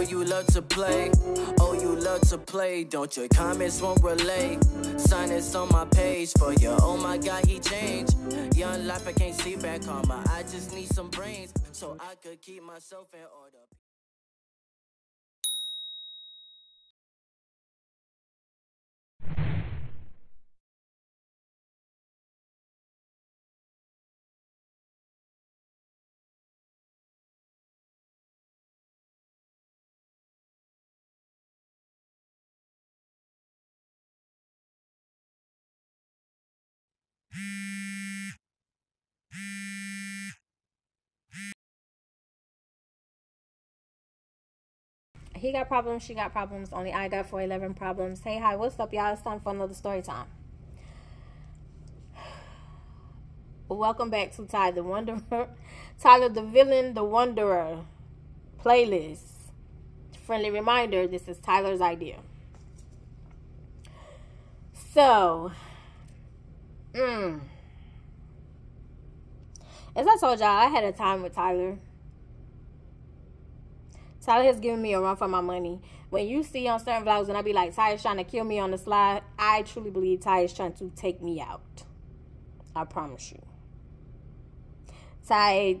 Oh, you love to play. Oh, you love to play. Don't your comments won't relay. Sign is on my page for you. Oh my God, he changed. Young life, I can't see back on my. I just need some brains so I could keep myself in order. He got problems, she got problems. Only I got 411 problems. Hey, hi, what's up, y'all? It's time for another story time. Welcome back to Tyler the Wanderer. Tyler the Villain, the Wanderer playlist. Friendly reminder, this is Tyler's idea. So, as I told y'all, I had a time with Tyler. Tyler has given me a run for my money. When you see on certain vlogs and I be like, Ty's trying to kill me on the slide, I truly believe Ty is trying to take me out. I promise you. Ty.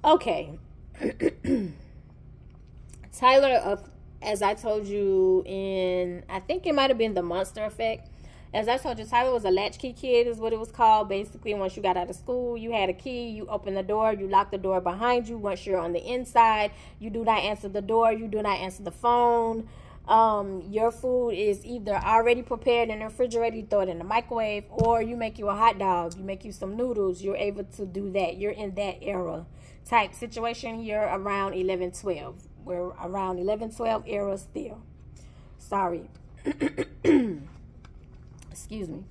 Okay. Tyler, as I told you in, I think it might have been the Monster Effect. As I told you, Tyler was a latchkey kid is what it was called. Basically, once you got out of school, you had a key. You open the door. You lock the door behind you. Once you're on the inside, you do not answer the door. You do not answer the phone. Your food is either already prepared in the refrigerator, you throw it in the microwave, or you make you a hot dog. You make you some noodles. You're able to do that. You're in that era type situation. You're around 11, 12. We're around 11, 12 era still. Sorry. Excuse me.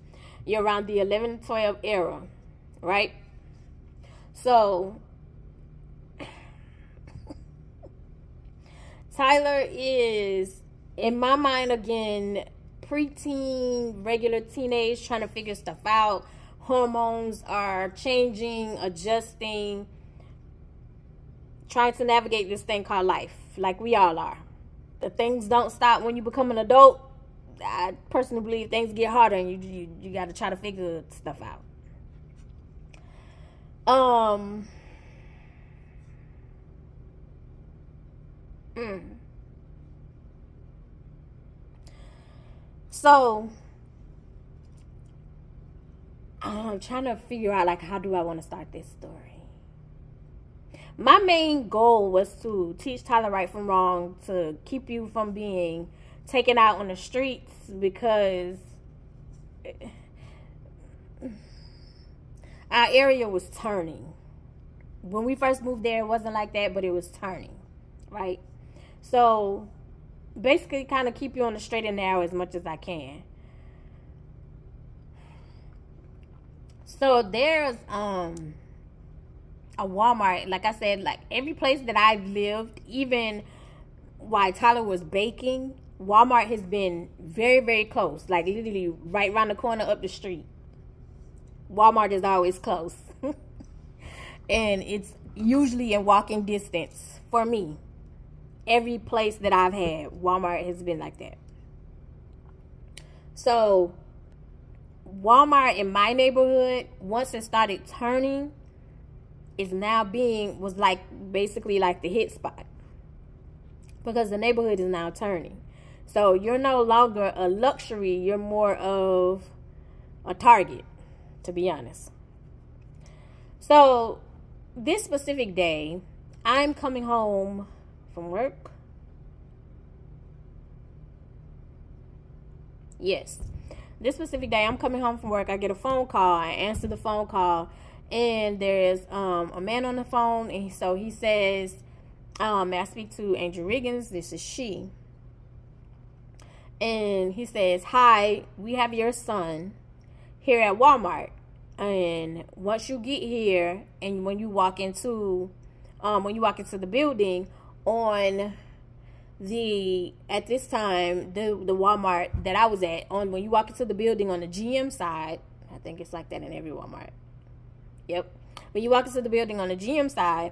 You're around the 11, 12 era, right? So, Tyler is, in my mind, again, preteen, regular teenage, trying to figure stuff out. Hormones are changing, adjusting, trying to navigate this thing called life, like we all are. The things don't stop when you become an adult. I personally believe things get harder and you got to try to figure stuff out. So I'm trying to figure out, like, how do I want to start this story? My main goal was to teach Tyler right from wrong, to keep you from being taken out on the streets, because our area was turning. When we first moved there, it wasn't like that, but it was turning, right? So basically kind of keep you on the straight and narrow as much as I can. So there's a Walmart, like I said, like every place that I've lived, even while Tyler was baking, Walmart has been very, very close. Like literally right around the corner up the street. Walmart is always close. And it's usually in walking distance for me. Every place that I've had, Walmart has been like that. So Walmart in my neighborhood, once it started turning, is now was like basically like the hit spot, because the neighborhood is now turning. So you're no longer a luxury, you're more of a target, to be honest. So this specific day, I'm coming home from work. Yes. This specific day, I'm coming home from work. I get a phone call. I answer the phone call, and there's a man on the phone, and so he says, may I speak to Angel Riggins? This is she. And he says, hi, we have your son here at Walmart. And once you get here, and when you walk into the building, on at this time, the Walmart that I was at, when you walk into the building on the GM side, I think it's like that in every Walmart. Yep. when you walk into the building on the GM side,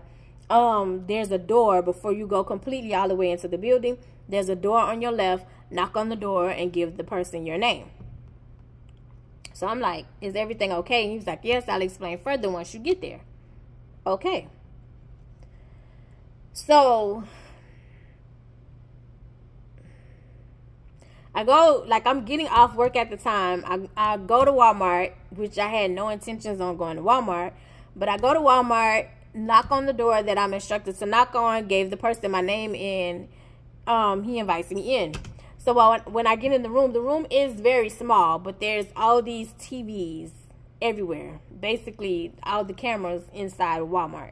there's a door before you go completely all the way into the building. There's a door on your left. Knock on the door and give the person your name. So I'm like, is everything okay? And he was like, yes, I'll explain further once you get there. Okay. So I go, like, I'm getting off work at the time. I go to Walmart, which I had no intentions on going to Walmart. But I go to Walmart, knock on the door that I'm instructed to knock on, gave the person my name, and he invites me in. So when I get in the room is very small, but there's all these TVs everywhere. Basically, all the cameras inside of Walmart.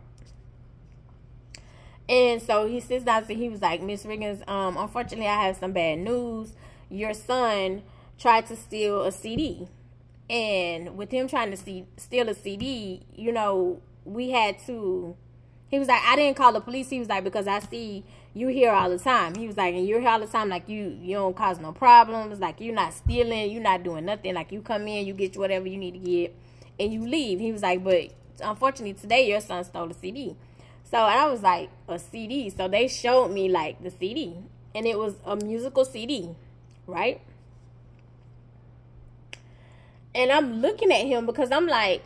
And so he sits down and he was like, Miss Riggins, unfortunately, I have some bad news. Your son tried to steal a CD. And with him trying to steal a CD, you know, we had to... He was like, I didn't call the police. He was like, because I see you here all the time. He was like, and you're here all the time. Like, you don't cause no problems. Like, you're not stealing. You're not doing nothing. Like, you come in, you get whatever you need to get, and you leave. He was like, but unfortunately, today your son stole a CD. So, and I was like, a CD? So, they showed me, like, the CD. And it was a musical CD, right? And I'm looking at him because I'm like,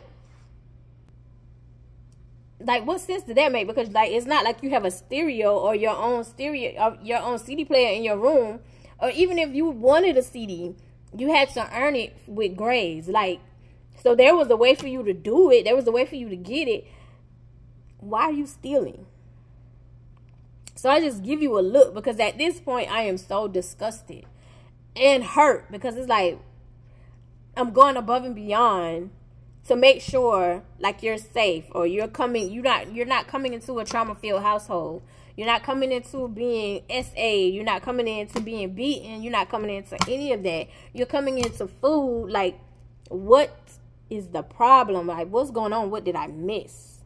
what sense did that make? Because, like, it's not like you have a stereo or your own CD player in your room. Or even if you wanted a CD, you had to earn it with grades. Like, so there was a way for you to do it. There was a way for you to get it. Why are you stealing? So I just give you a look, because at this point I am so disgusted and hurt, because it's like I'm going above and beyond to make sure, like, you're safe, or you're not coming into a trauma-filled household. You're not coming into being SA. You're not coming into being beaten. You're not coming into any of that. You're coming into food. Like, what is the problem? Like, what's going on? What did I miss?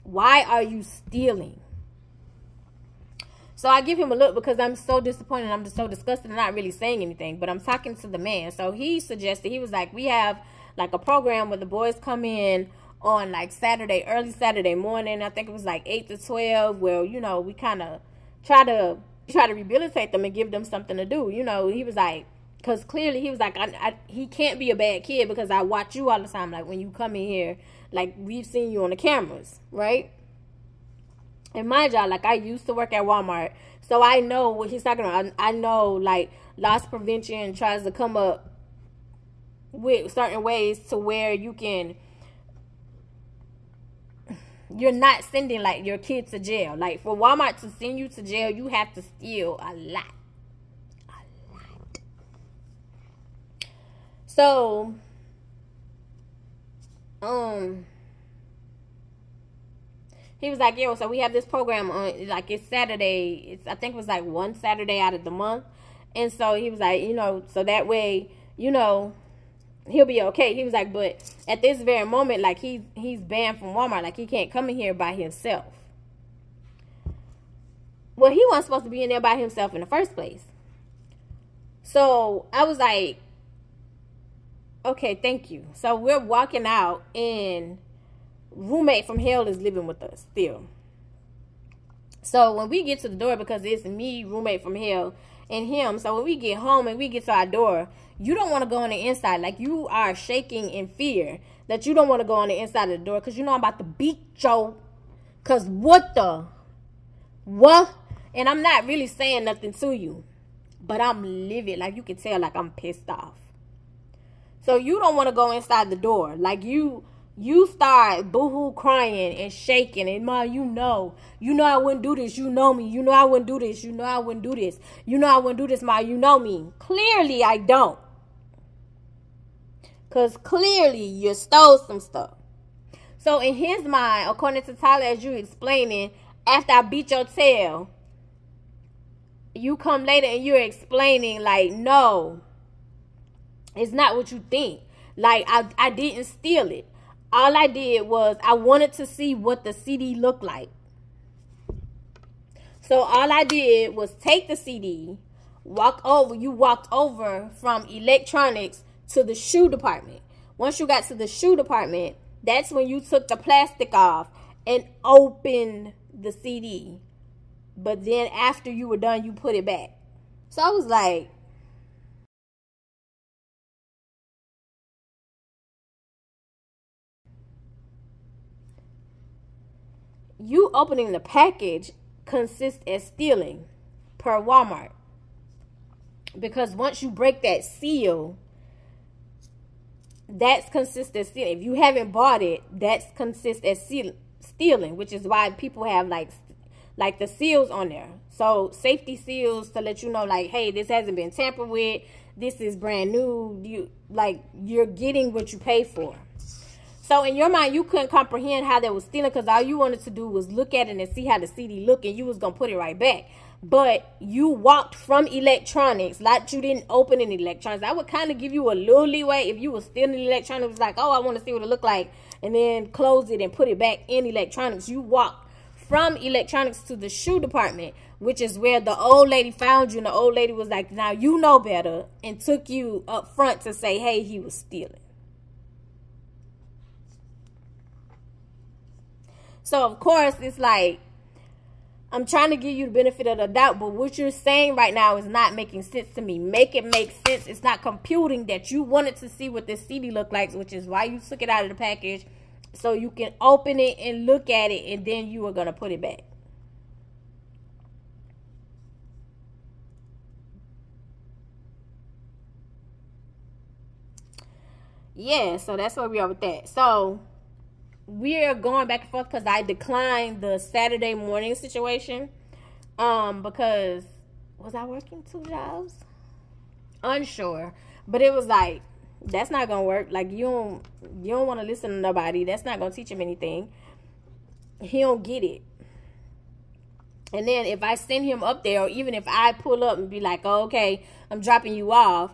Why are you stealing? So I give him a look because I'm so disappointed. I'm just so disgusted and not really saying anything. But I'm talking to the man. So he suggested, he was like, we have like a program where the boys come in on like Saturday, early Saturday morning. I think it was like 8 to 12, where, you know, we kind of try to rehabilitate them and give them something to do. You know, he was like, because clearly he was like, he can't be a bad kid because I watch you all the time. Like, when you come in here, like, we've seen you on the cameras, right? And mind y'all, like, I used to work at Walmart, so I know what he's talking about. I know, like, loss prevention tries to come up with certain ways to where you're not sending, like, your kids to jail. Like, for Walmart to send you to jail, you have to steal a lot. A lot. So, he was like, yo, so we have this program on, like, it's Saturday. I think it was like one Saturday out of the month. And so he was like, you know, so that way, you know, he'll be okay. He was like, but at this very moment, like, he's banned from Walmart. Like, he can't come in here by himself. Well, he wasn't supposed to be in there by himself in the first place. So I was like, okay, thank you. So we're walking out, and roommate from hell is living with us still. So when we get to the door, because it's me, roommate from hell, and him, so when we get home and we get to our door, you don't want to go on the inside. Like, you are shaking in fear that you don't want to go on the inside of the door, because you know I'm about to beat Joe. Because what? And I'm not really saying nothing to you, but I'm livid. Like, you can tell, like, I'm pissed off. So you don't want to go inside the door. Like, you start boo-hoo crying and shaking, and Ma, you know I wouldn't do this. You know me. You know I wouldn't do this. You know I wouldn't do this. You know I wouldn't do this, Ma. You know me. Clearly I don't. Because clearly you stole some stuff. So in his mind, according to Tyler, as you explaining, after I beat your tail, you come later and you're explaining, like, no, it's not what you think. Like, I didn't steal it. All I did was I wanted to see what the CD looked like. So all I did was take the CD, walk over. You walked over from electronics to the shoe department. Once you got to the shoe department, That's when you took the plastic off and opened the CD. But then after you were done, you put it back. So I was like, you opening the package consists as stealing per Walmart. Because once you break that seal, that's consists as stealing. If you haven't bought it, that's consists as stealing, which is why people have like the seals on there. So safety seals to let you know, like, hey, this hasn't been tampered with. This is brand new. You're getting what you pay for. So in your mind, you couldn't comprehend how that was stealing, because all you wanted to do was look at it and see how the CD looked, and you was gonna put it right back. But you walked from electronics, like you didn't open any electronics. I would kind of give you a little leeway if you were stealing electronics. It was like, oh, I want to see what it looked like, and then close it and put it back in electronics. You walked from electronics to the shoe department, which is where the old lady found you, and the old lady was like, now you know better, and took you up front to say, hey, he was stealing. So of course it's like, I'm trying to give you the benefit of the doubt, but what you're saying right now is not making sense to me. Make it make sense. It's not computing that you wanted to see what this CD looked like, which is why you took it out of the package, so you can open it and look at it, and then you are going to put it back. Yeah, so that's where we are with that. So we're going back and forth because I declined the Saturday morning situation. Because was I working 2 jobs? Unsure. But it was like, that's not gonna work. Like, you don't want to listen to nobody. That's not gonna teach him anything. He don't get it. And then if I send him up there, or even if I pull up and be like, oh, okay, I'm dropping you off,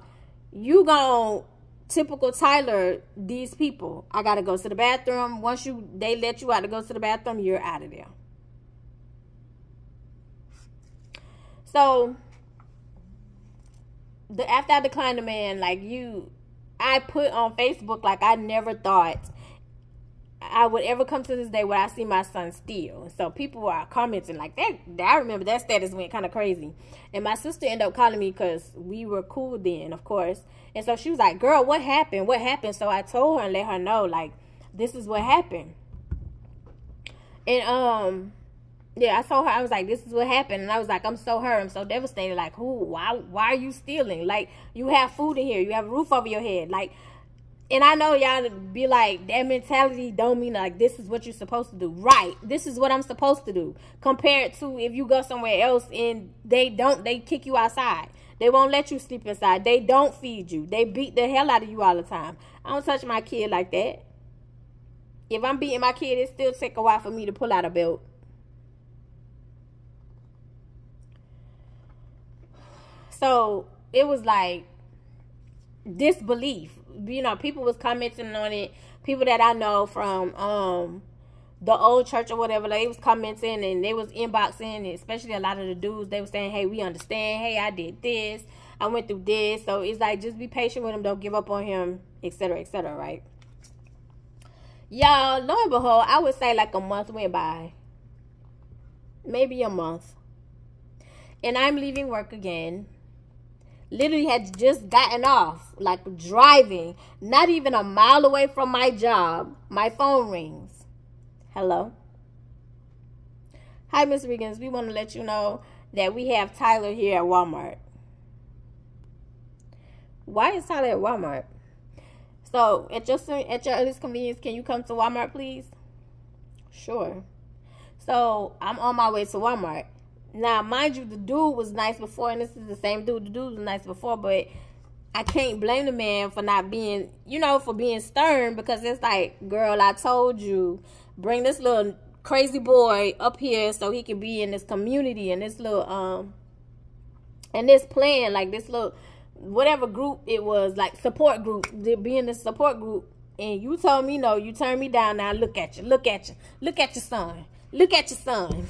you gon' typical Tyler these people. I gotta go to the bathroom. Once they let you out to go to the bathroom, you're out of there. So after I declined the man, like, I put on Facebook, like, I never thought I would ever come to this day where I see my son steal. So people are commenting like that. I remember that status went kind of crazy. And my sister ended up calling me because we were cool then, of course. And so she was like, girl, what happened? What happened? So I told her and let her know, like, this is what happened. And yeah, I told her, I was like, this is what happened. And I was like, I'm so hurt. I'm so devastated. Like, why are you stealing? Like, you have food in here. You have a roof over your head. Like, and I know y'all be like, that mentality don't mean like this is what you're supposed to do. Right. This is what I'm supposed to do. Compared to if you go somewhere else and they kick you outside. They won't let you sleep inside. They don't feed you. They beat the hell out of you all the time. I don't touch my kid like that. If I'm beating my kid, it still take a while for me to pull out a belt. So it was like disbelief. You know, people was commenting on it. People that I know from the old church or whatever, they was commenting and they was inboxing, especially a lot of the dudes. They were saying, hey, we understand. Hey, I did this. I went through this. So it's like, just be patient with him. Don't give up on him, etc., etc., right? Y'all, lo and behold, I would say like a month went by. Maybe a month. And I'm leaving work again. Literally had just gotten off, like driving, not even a mile away from my job. My phone rings. Hello. Hi, Miss Regans. We want to let you know that we have Tyler here at Walmart. Why is Tyler at Walmart? So at your earliest convenience, can you come to Walmart, please? Sure. So I'm on my way to Walmart. Now, mind you, the dude was nice before, and this is the same dude. The dude was nice before, but I can't blame the man for not being, for being stern, because it's like, girl, I told you, bring this little crazy boy up here so he can be in this community and this little, and this plan, like this little, whatever group it was, like support group, be in this support group, and you told me no, you turned me down. Now look at you, look at your son, look at your son.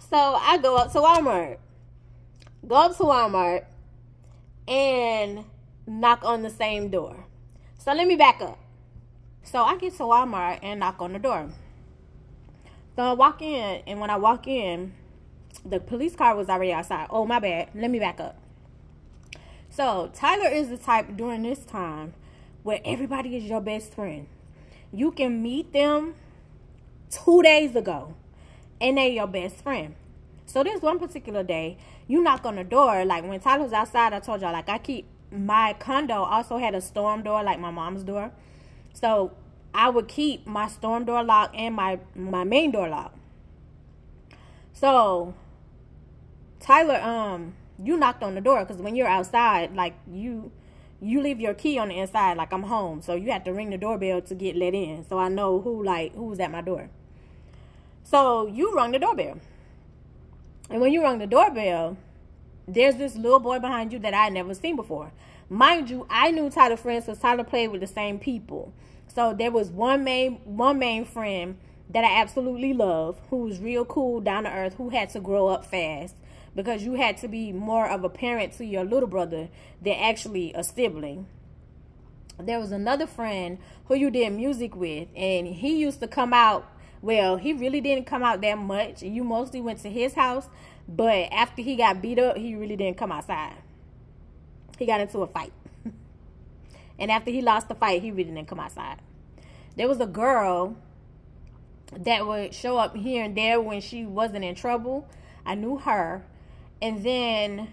So I go up to Walmart. and knock on the same door. So let me back up. So I get to Walmart and knock on the door. So I walk in, and when I walk in, the police car was already outside. Oh, my bad. Let me back up. So Tyler is the type during this time where everybody is your best friend. You can meet them 2 days ago, and they're your best friend. So this one particular day, you knock on the door. Like when Tyler's outside, I told y'all, like my condo also had a storm door, like my mom's door. So I would keep my storm door locked and my main door locked. So Tyler, you knocked on the door, because when you're outside, like you leave your key on the inside, like I'm home. So you have to ring the doorbell to get let in. So I know who's at my door. So you rung the doorbell. And when you rung the doorbell, there's this little boy behind you that I had never seen before. Mind you, I knew Tyler friends because Tyler played with the same people. So there was one main friend that I absolutely love, who was real cool, down to earth, who had to grow up fast, because you had to be more of a parent to your little brother than actually a sibling. There was another friend who you did music with, and he used to come out. Well, he really didn't come out that much. You mostly went to his house, but after he got beat up, he really didn't come outside. He got into a fight. And after he lost the fight, he really didn't come outside. There was a girl that would show up here and there when she wasn't in trouble. I knew her. And then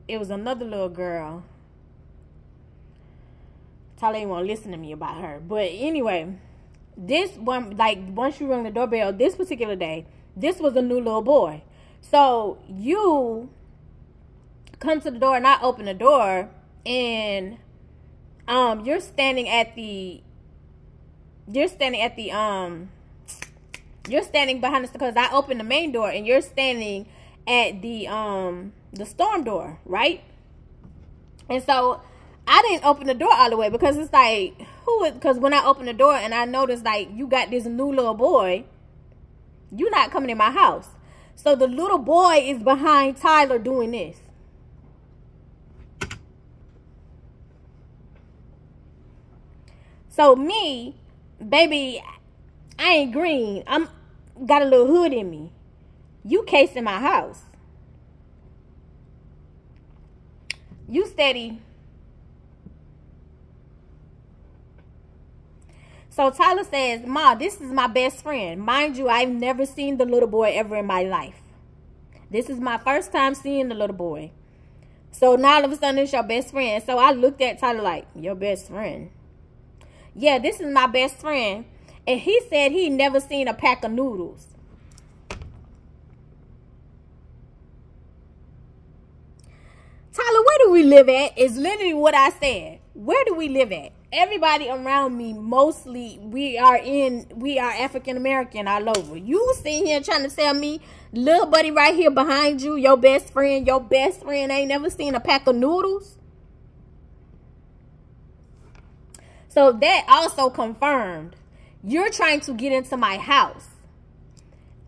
it was another little girl. Tyler ain't want to listen to me about her. But anyway, this one, like, once you rang the doorbell, this particular day, this was a new little boy. So you come to the door, and I open the door, and you're standing behind us, because I opened the main door, and you're standing at the storm door, right? And so I didn't open the door all the way, because it's like, because when I opened the door and I noticed, like, you got this new little boy, you're not coming in my house. So the little boy is behind Tyler doing this. So me, baby, I ain't green. I'm got a little hood in me. You casing my house. You steady. So Tyler says, Ma, this is my best friend. Mind you, I've never seen the little boy ever in my life. This is my first time seeing the little boy. So now all of a sudden it's your best friend. So I looked at Tyler like, your best friend? Yeah, this is my best friend. And he said he never seen a pack of noodles. Tyler, where do we live at? Is literally what I said. Where do we live at? Everybody around me, mostly, we are African American all over. You sitting here trying to tell me, little buddy right here behind you, your best friend ain't never seen a pack of noodles? So that also confirmed you're trying to get into my house.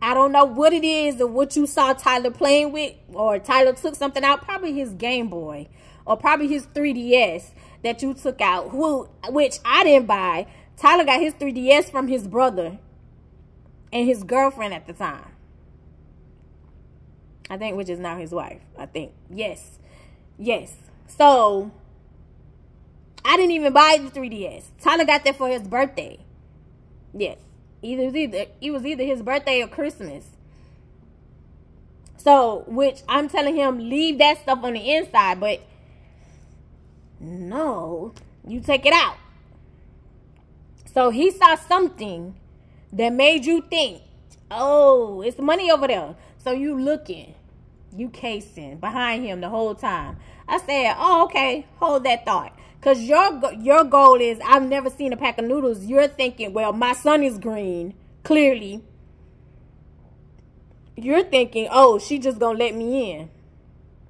I don't know what it is or what you saw Tyler playing with, or Tyler took something out, probably his Game Boy or probably his 3DS that you took out, which I didn't buy. Tyler got his 3DS from his brother and his girlfriend at the time. I think, which is now his wife, I think. Yes. So I didn't even buy the 3DS. Tyler got that for his birthday. Yes. It was either his birthday or Christmas. So, which I'm telling him, leave that stuff on the inside, but no, you take it out. So he saw something that made you think, oh, it's money over there. So you looking, you casing behind him the whole time. I said, oh, okay, hold that thought. Because your goal is, I've never seen a pack of noodles. You're thinking, well, my son is green, clearly. You're thinking, oh, she just going to let me in.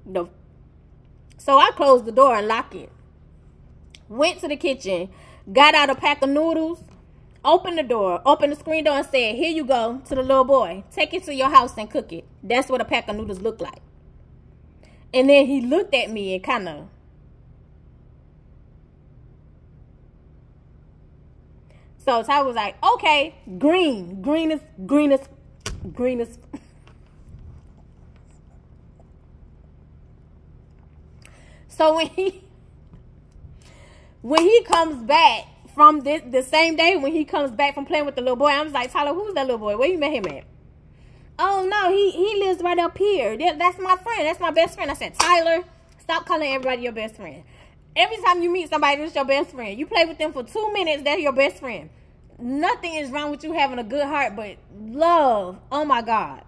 No. So I closed the door and locked it. Went to the kitchen, got out a pack of noodles, opened the door, opened the screen door and said, here you go, to the little boy. Take it to your house and cook it. That's what a pack of noodles look like. And then he looked at me and kind of So Tyler was like, okay, green is. So when he comes back from the same day, when he comes back from playing with the little boy, I was like, Tyler, who's that little boy? Where you met him at? Oh no, he lives right up here. That's my friend. That's my best friend. I said, Tyler, stop calling everybody your best friend. Every time you meet somebody, that's your best friend. You play with them for 2 minutes, they're your best friend. Nothing is wrong with you having a good heart, but love. Oh my God.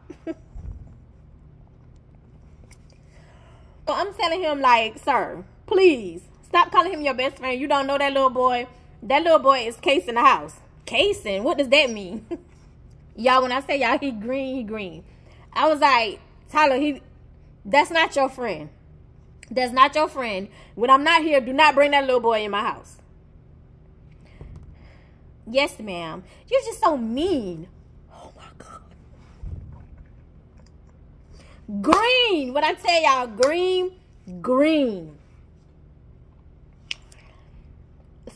So I'm telling him, like, sir, please stop calling him your best friend. You don't know that little boy. That little boy is Case in the house. Casing? What does that mean? Y'all, when I say y'all, he green. I was like, Tyler, that's not your friend. That's not your friend. When I'm not here, do not bring that little boy in my house. Yes, ma'am. You're just so mean. Oh my God. Green. What I tell y'all, green.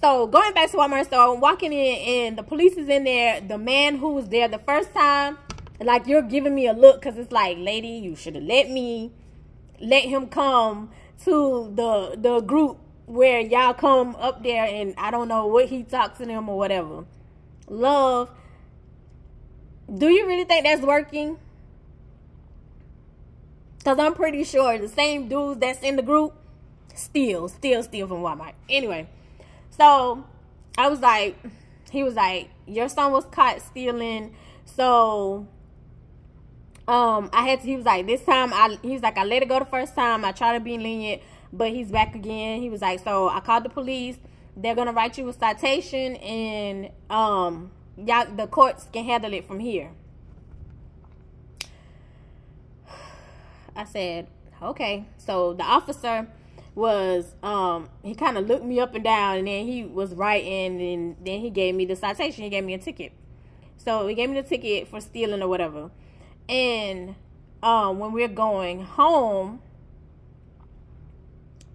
So going back to Walmart, so I'm walking in and the police is in there. The man who was there the first time, like, you're giving me a look because it's like, lady, you should have let him come to the group where y'all come up there, and I don't know what he talks to them or whatever. Love, do you really think that's working? Because I'm pretty sure the same dudes that's in the group steal from Walmart. Anyway, so I was like, he was like, your son was caught stealing. So he was like, this time, he was like, I let it go the first time. I tried to be lenient, but he's back again. He was like, so I called the police. They're going to write you a citation, and the courts can handle it from here. I said, okay. So the officer was, he kind of looked me up and down, and then he was writing, and then he gave me the citation. He gave me a ticket. So he gave me the ticket for stealing or whatever. And when we're going home,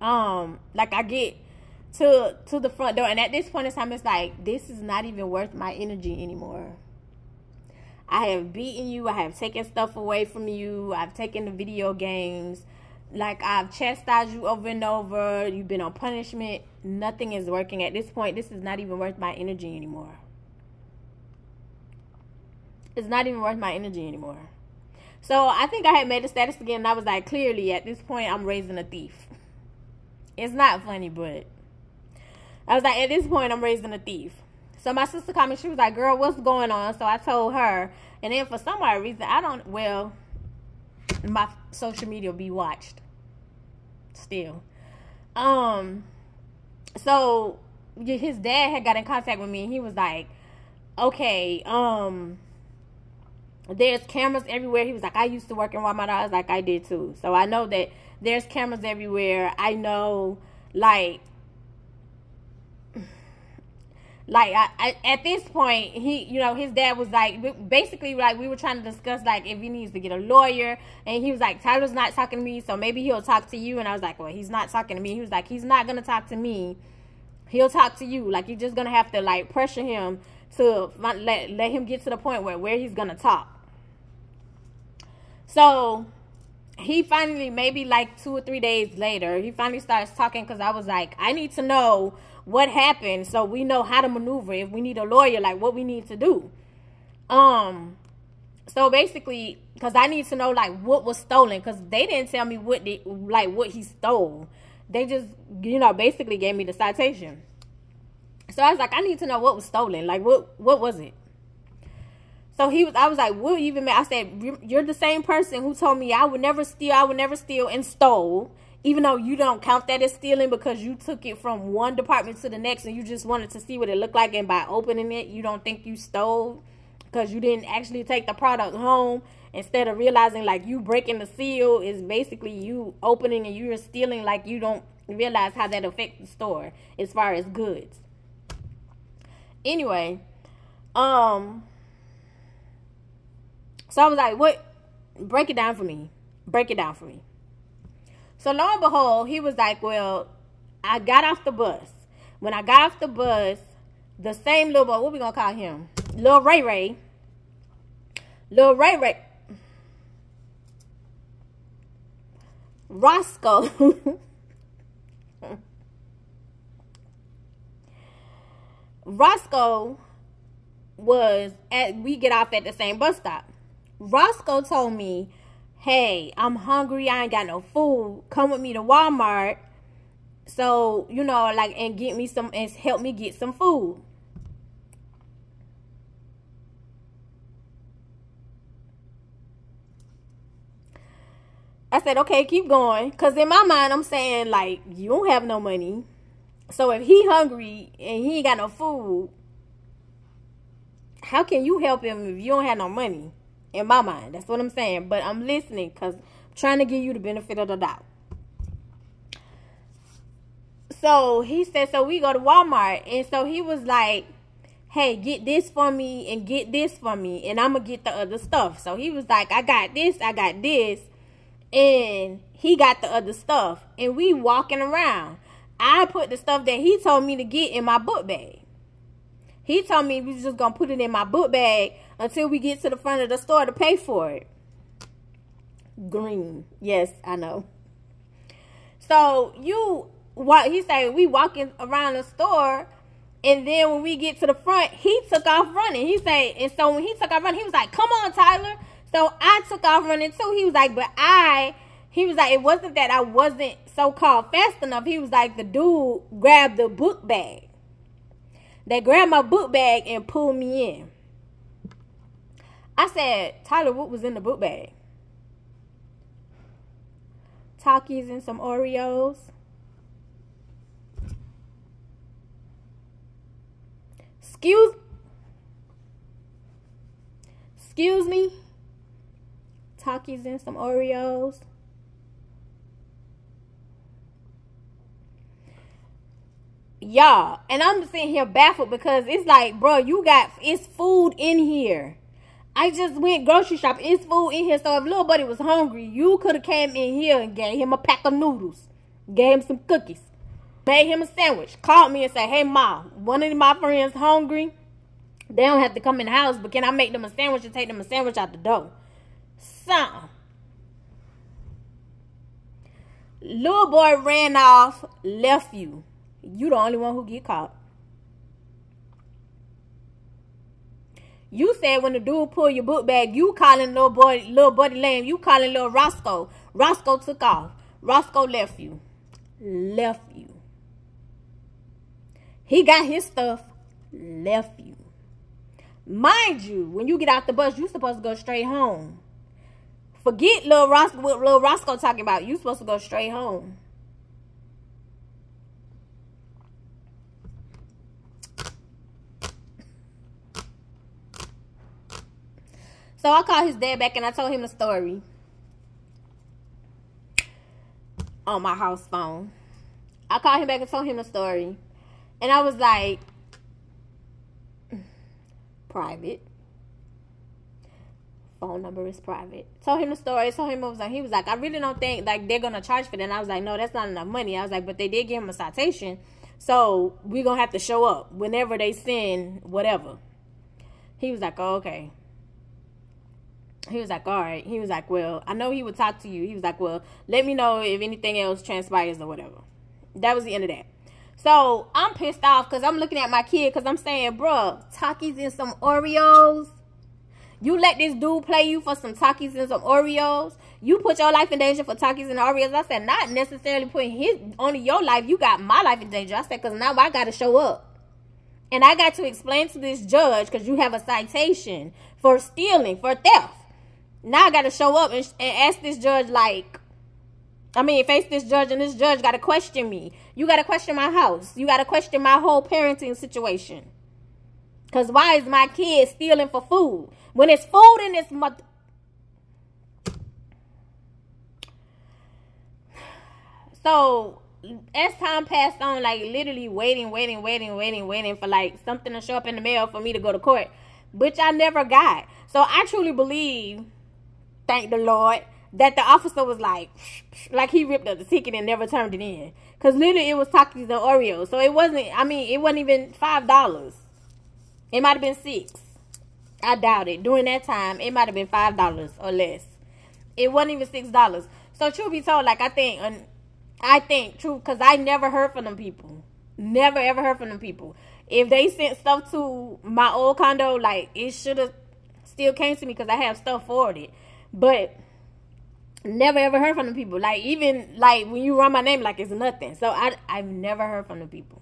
like, I get to the front door, and at this point in time, it's like, this is not even worth my energy anymore. I have beaten you. I have taken stuff away from you. I've taken the video games. Like, I've chastised you over and over. You've been on punishment. Nothing is working. At this point, this is not even worth my energy anymore. It's not even worth my energy anymore. So I think I had made a status again, and I was like, clearly, at this point, I'm raising a thief. It's not funny, but I was like, at this point, I'm raising a thief. So my sister called me. She was like, girl, what's going on? So I told her. And then for some odd reason, my social media will be watched still. So his dad had got in contact with me, and he was like, okay, there's cameras everywhere. He was like, I used to work in Walmart. I was like, I did too. So I know that there's cameras everywhere. I know, at this point, his dad was like, basically, like, we were trying to discuss, like, if he needs to get a lawyer, and he was like, Tyler's not talking to me, so maybe he'll talk to you. And I was like, well, he's not talking to me. He was like, he's not gonna talk to me, he'll talk to you. Like, you're just gonna have to, like, pressure him to let him get to the point where he's gonna talk. So he finally, maybe like 2 or 3 days later, he finally starts talking, because I was like, I need to know what happened so we know how to maneuver. If we need a lawyer, like, what we need to do. So basically, because I need to know, like, what was stolen, because they didn't tell me what he stole. They just, basically gave me the citation. So I was like, I need to know what was stolen. Like, what was it? So I was like, what even mean? I said, you're the same person who told me I would never steal, and stole. Even though you don't count that as stealing, because you took it from one department to the next, and you just wanted to see what it looked like, and by opening it, you don't think you stole, because you didn't actually take the product home. Instead of realizing, like, you breaking the seal is basically you opening, and you're stealing. Like, you don't realize how that affects the store as far as goods. Anyway, so I was like, what? Break it down for me. So lo and behold, he was like, well, I got off the bus. When I got off the bus, The same little boy. What we gonna call him? Lil Ray Ray. Lil Ray Ray. Roscoe. Roscoe we get off at the same bus stop. Roscoe told me, hey, I'm hungry, I ain't got no food. Come with me to Walmart. So, you know, like, and get me some, and help me get some food. I said, okay, keep going. Because in my mind, I'm saying, like, you don't have no money. So if he hungry and he ain't got no food, how can you help him if you don't have no money? In my mind, that's what I'm saying. But I'm listening because I'm trying to give you the benefit of the doubt. So he said, so we go to Walmart. And so he was like, hey, get this for me and get this for me. And I'm going to get the other stuff. So he was like, I got this, I got this. And he got the other stuff. And we walking around. I put the stuff that he told me to get in my book bag. He told me we was just going to put it in my book bag until we get to the front of the store to pay for it. Green. Yes, I know. So he said we walking around the store, and then when we get to the front, he took off running. He said, and so when he took off running, he was like, come on, Tyler. So I took off running too. He was like, he was like, it wasn't that I wasn't so-called fast enough. He was like, the dude grabbed the book bag. They grabbed my book bag and pulled me in. I said, Tyler, what was in the book bag? Takis and some Oreos. Excuse me? Takis and some Oreos. Y'all, and I'm sitting here baffled because it's like, bro, it's food in here. I just went grocery shopping. It's food in here. So if little buddy was hungry, you could have came in here and gave him a pack of noodles. Gave him some cookies. Made him a sandwich. Called me and said, hey, Ma, one of my friends hungry. They don't have to come in the house, but can I make them a sandwich and take them a sandwich out the door? Something. Little boy ran off, left you. You the only one who get caught. You said when the dude pulled your book bag, you calling little buddy lame. You calling little Roscoe. Roscoe took off. Roscoe left you. Left you. He got his stuff. Left you. Mind you, when you get out the bus, you supposed to go straight home. Forget what little Roscoe talking about. You supposed to go straight home. So I called his dad back and I told him the story on my house phone. I called him back and told him the story. And I was like, private. Phone number is private. Told him the story. Told him what was on. He was like, I really don't think like they're going to charge for that. And I was like, no, that's not enough money. I was like, but they did give him a citation. So we're going to have to show up whenever they send whatever. He was like, oh, okay. He was like, all right. He was like, well, I know he would talk to you. He was like, well, let me know if anything else transpires or whatever. That was the end of that. So I'm pissed off because I'm looking at my kid because I'm saying, bruh, Takis and some Oreos. You let this dude play you for some Takis and some Oreos. You put your life in danger for Takis and Oreos. I said, not necessarily putting only your life. You got my life in danger. I said, because now I got to show up. And I got to explain to this judge because you have a citation for stealing, for theft. Now I got to show up and ask this judge face this judge, and this judge got to question me. You got to question my house. You got to question my whole parenting situation. Because why is my kid stealing for food? When it's food in this mother... So, as time passed on, like literally waiting for like something to show up in the mail for me to go to court. Which I never got. So, I truly believe... Thank the Lord that the officer was like he ripped up the ticket and never turned it in. Because literally it was Takis and Oreos. So it wasn't even $5. It might have been $6. I doubt it. During that time, it might have been $5 or less. It wasn't even $6. So truth be told, like I think true, because I never heard from them people. Never ever heard from them people. If they sent stuff to my old condo, like it should have still came to me because I have stuff forwarded. But never ever heard from the people. Like even like when you run my name, like it's nothing. So I've never heard from the people.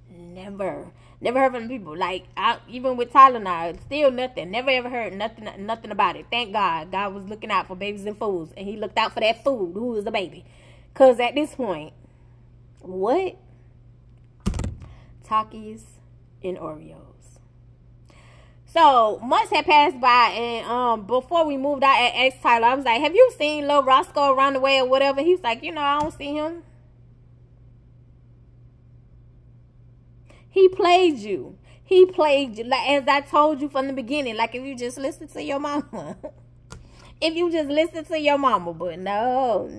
Never heard from the people. Like even with Tyler now, still nothing. Never ever heard nothing about it. Thank God. God was looking out for babies and fools, and He looked out for that fool who was the baby. Cause at this point, what? Takis and Oreos. So months had passed by, and before we moved out, I asked Tyler, I was like, "Have you seen Lil Roscoe around the way or whatever?" He's like, I don't see him. He played you. He played you. Like as I told you from the beginning. Like if you just listen to your mama. If you just listen to your mama. But no.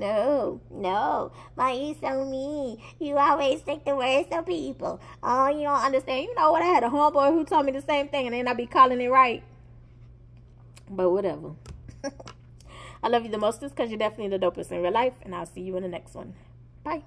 My you so mean. You always take the worst of people. Oh, you don't understand. You know what? I had a homeboy who told me the same thing, and then I be calling it right. But whatever. I love you the most because you're definitely the dopest in real life, and I'll see you in the next one. Bye.